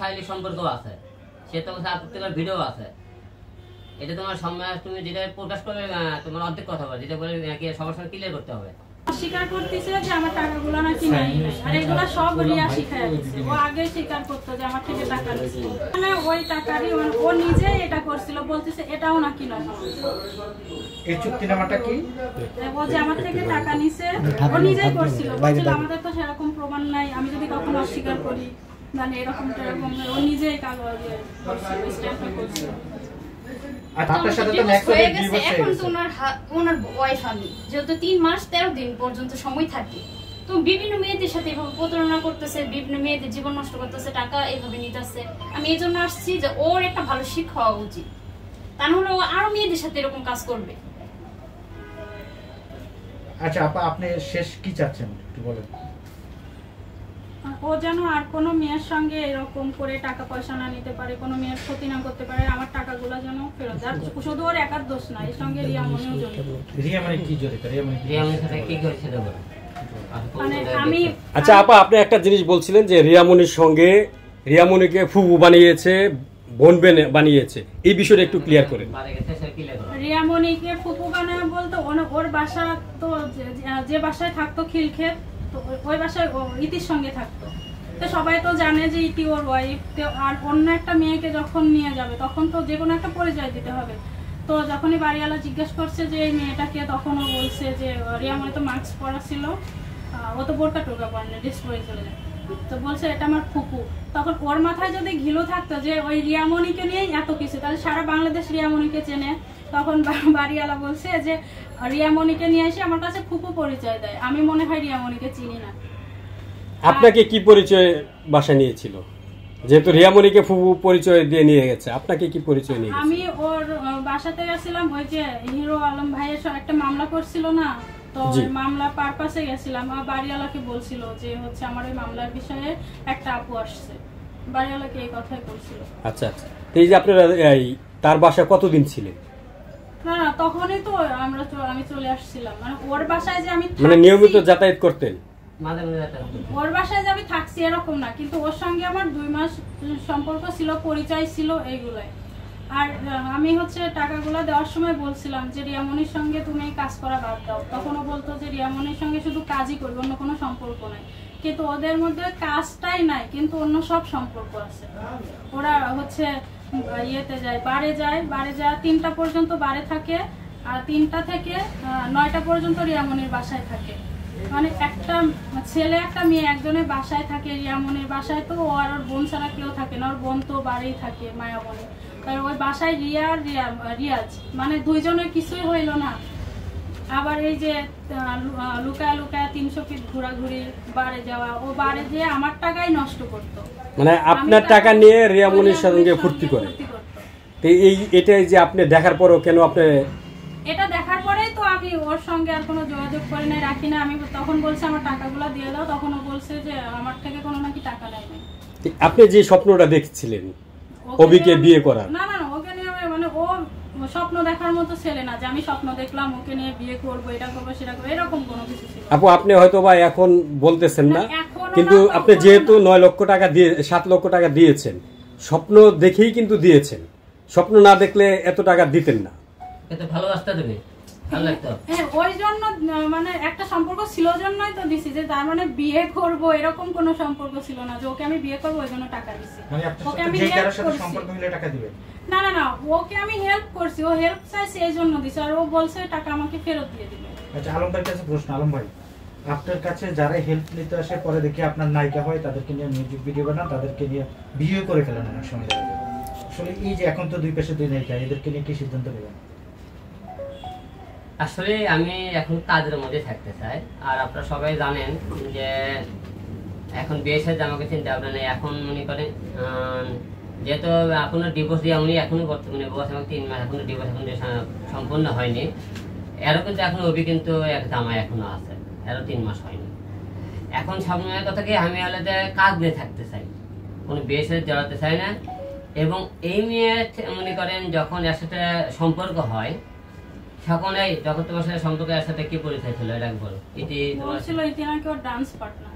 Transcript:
শারীরিক সম্পর্ক আছে, সে তোমার সাথে আপত্তিকর ভিডিও আছে, এটা তোমার সমাজ তুমি যেটা প্রকাশ করবে তোমার অর্ধেক কথা বলে, যেটা বলে নাকি সবার সঙ্গে ক্লিয়ার করতে হবে। স্বীকার করতেছে যে আমার টাকাগুলো নাকি নাই, আর এগুলো সব রিয়া শিখায় দিচ্ছে। ও আগে স্বীকার করতো যে আমার থেকে টাকা নিচ্ছে, মানে ওই টাকারই ও নিজে এটা করছিল, বলতেছে এটাও নাকি নয়। এই চুক্তিনামাটা কি? ও যে আমার থেকে টাকা নিছে ও নিজেই করছিল, বলছিল আমাদের তো সেরকম প্রমাণ নাই, আমি যদি কখনো অস্বীকার করি মানে এরকম এরকম, ও নিজেই কাগজে করছিল, স্ট্যাম্প করছিল। যেহেতু 3 মাস 13 দিন পর্যন্ত সময় থাকে, তো বিভিন্ন মেয়েদের সাথে এভাবে প্রতারণা করতেছে, বিভিন্ন মেয়েদের জীবন নষ্ট করতেছে, টাকা এভাবে নিতেছে। আমি এই জন্য আসছি যে ওর একটা ভালো শিক্ষা হওয়া উচিত, তা নাহলে ও আরো মেয়েদের সাথে এরকম কাজ করবে। আচ্ছা আপা, আপনি শেষ কি চাচ্ছেন একটু বলেন। ও যেন আর কোনো মেয়ের সঙ্গে এরকম করে টাকা পয়সা না নিতে পারে, কোনো মেয়ের ক্ষতি না করতে পারে, আমার টাকাগুলো যেন ফেরত যায়। শুধু ওর একার দোষ না, এর সঙ্গে রিয়া মনিও জড়িত। রিয়া মানে কি জড়িত? রিয়া মনির সাথে কি করেছে দেখো। মানে আমি আচ্ছা আপা, আপনি একটা জিনিস বলছিলেন যে রিয়া মনির সঙ্গে, রিয়া মনিকে ফুফু বানিয়েছে, বোন বানিয়েছে, এই বিষয়টা একটু ক্লিয়ার করেন। রিয়া মনিকে ফুফু বানায় বলতে ওর বাসা তো যে বাসায় থাকতো খিলক্ষেত, তো ওই বাসায় ইতির সঙ্গে থাকতো। তো সবাই তো জানে যে ইতি ওর ওয়াইফ, আর অন্য একটা মেয়েকে যখন নিয়ে যাবে তখন তো যে কোনো একটা পরিচয় দিতে হবে। তো যখনই বাড়িওয়ালা জিজ্ঞেস করছে যে এই মেয়েটাকে, তখন ও বলছে যে রিয়া মনি তো মাস্ক পরা ছিল, ও তো বোরকা টোকা পরে না, ড্রেস পরে চলে যায়, তো বলছে এটা আমার ফুপু। তখন ওর মাথায় যদি ঘিলু থাকতো যে ওই রিয়া মনিকে নিয়েই এত কিছু, তাহলে সারা বাংলাদেশ রিয়া মনিকে চেনে। তখন বাড়িওয়ালা বলছে যে রিয়া মনিকে নিয়ে এসে আমার কাছে ফুপু পরিচয় দেয়, আমি মনে হয় রিয়া মনিকে চিনি না। আপনাকে কি পরিচয় বাসা নিয়েছিল? যেহেতু রিয়া মনিকে ফুপু পরিচয় দিয়ে নিয়ে গেছে, আপনাকে কি পরিচয় নিয়ে গেছে? আমি ওর বাসাতে গেছিলাম, ওই যে হিরো আলম ভাইয়ের একটা মামলা করছিল না, তো মামলা পারপাসে গেছিলাম। আমার বাড়িওয়ালাকে বলছিল যে হচ্ছে আমার ওই মামলার বিষয়ে একটা আপু আসছে, বাড়িওয়ালাকে এই কথাই বলছিল। আচ্ছা আচ্ছা, এই যে আপনারা তার বাসায় কতদিন ছিলেন? না না, তখনই তো আমি চলে আসছিলাম, মানে ওর বাসায় যে আমি মানে নিয়মিত যাতায়াত করতেন? ওর বাসায় যে আমি থাকছি এরকম না, কিন্তু ওর সঙ্গে আমার 2 মাস সম্পর্ক ছিল, পরিচয় ছিল এইগুলাই। আর আমি হচ্ছে টাকাগুলো দেওয়ার সময় বলছিলাম যে রিয়ামনির সঙ্গে তুমি কাজ করা বাদ দাও, তখনও বলতো যে রিয়ামনির সঙ্গে শুধু কাজই করবে, অন্য কোনো সম্পর্ক নাই। কিন্তু ওদের মধ্যে কাজটাই নাই, কিন্তু অন্য সব সম্পর্ক আছে। ওরা হচ্ছে ইয়েতে যায়, বারে যায়, 3টা পর্যন্ত বারে থাকে, আর 3টা থেকে 9টা পর্যন্ত রিয়ামনির বাসায় থাকে। মানে একটা ছেলে একটা মেয়ে একজনের বাসায় থাকে, রিয়ামনির বাসায় তো ও আর ওর বোন ছাড়া কেউ থাকে না, ওর বোন তো বাড়িই থাকে মায়াবনে। তাই ওই বাসায় রিয়া আর রিয়াজ, মানে দুইজনের কিছুই হইল না। আবার এই যে লুকায় লুকায় 300 ফিট ঘোরাঘুরি, বারে যাওয়া, ও বারে যেয়ে আমার টাকাই নষ্ট করতো, মানে আপনার টাকা নিয়ে রিয়া মনির সঙ্গে ফুর্তি করে। এটাই যে আপনি দেখার পরও কেন আপনি এটা দেখার পরেই তো আমি ওর সঙ্গে আর কোনো যোগাযোগ করে নাই, রাখি না। আমি তখন বলছি আমার টাকাগুলো দিয়ে দাও, তখন ও বলছে যে আমার থেকে কোনো নাকি টাকা নেয় নাই। আপনি যে স্বপ্নটা দেখছিলেন অভিকে বিয়ে করার, না না, ওকে নিয়ে মানে ও স্বপ্ন দেখার মতো ছেলে না যে আমি স্বপ্ন দেখলাম ওকে নিয়ে বিয়ে করবো, এটা করবো সেটা করবো, এরকম কোনো কিছু ছিল। আপু আপনি হয়তো বা এখন বলতেছেন না, কিন্তু আপনি যেহেতু 9 লক্ষ টাকা দিয়ে 7 লক্ষ টাকা দিয়েছেন, স্বপ্ন দেখেই কিন্তু দিয়েছেন। স্বপ্ন না দেখলে এত টাকা দিতেন না। এটা ভালোবাসতে দেবে, ভালো লাগতো। হ্যাঁ, ওই জন্য মানে একটা সম্পর্ক ছিল জন্যই তো দিছি, যে তার মানে বিয়ে করব এরকম কোনো সম্পর্ক ছিল না যে ওকে আমি বিয়ে করব ওই জন্য টাকা দিছি। মানে ওকে আমি যে কারোর সাথে সম্পর্ক হলে টাকা দিবেন? না না না, ওকে আমি হেল্প করছি, ও হেল্প চাইছে এই জন্য দিছি, আর ও বলছে টাকা আমাকে ফেরত দিয়ে দিবে। আচ্ছা আলম ভাইয়ের কাছে প্রশ্ন। আলম ভাই, আপনার কাছে যারা হেল্প নিতে আসে, পরে দেখি আপনার নায়িকা হয়, তাদেরকে নিয়ে মিউজিক ভিডিও বানান, তাদেরকে নিয়ে বিয়ে করে ফেলেন অনেক সময়। আসলে এই যে এখন তো 2 পাশে 2 নায়িকা, এদেরকে নিয়ে কি সিদ্ধান্ত নেবেন? আসলে আমি এখন কাজের মধ্যে থাকতে চাই, আর আপনারা সবাই জানেন যে এখন বিয়ে সাথে আমাকে চিন্তা ভাবনা নেই। এখন মনে করেন যেহেতু এখনো ডিভোর্স দিয়ে উনি এখনো বর্তমানে বয়স এবং 3 মাস, এখনো ডিভোর্স এখন সম্পূর্ণ হয়নি। এরও কিন্তু এখন অভি কিন্তু এক জামাই এখনো আছে, এরও 3 মাস হয়নি। এখন সামনের কথা কি আমি আলাদা কাজ নিয়ে থাকতে চাই, কোনো বিয়ে সাথে জড়াতে চাই না। এবং এই মেয়ে মনে করেন যখন এর সাথে সম্পর্ক হয়, যখন তোমার সাথে সম্পর্ক এর সাথে কি পরিচয় ছিল এটা বলো। বলছিল ইতি নাকি ওর ডান্স পার্টনার।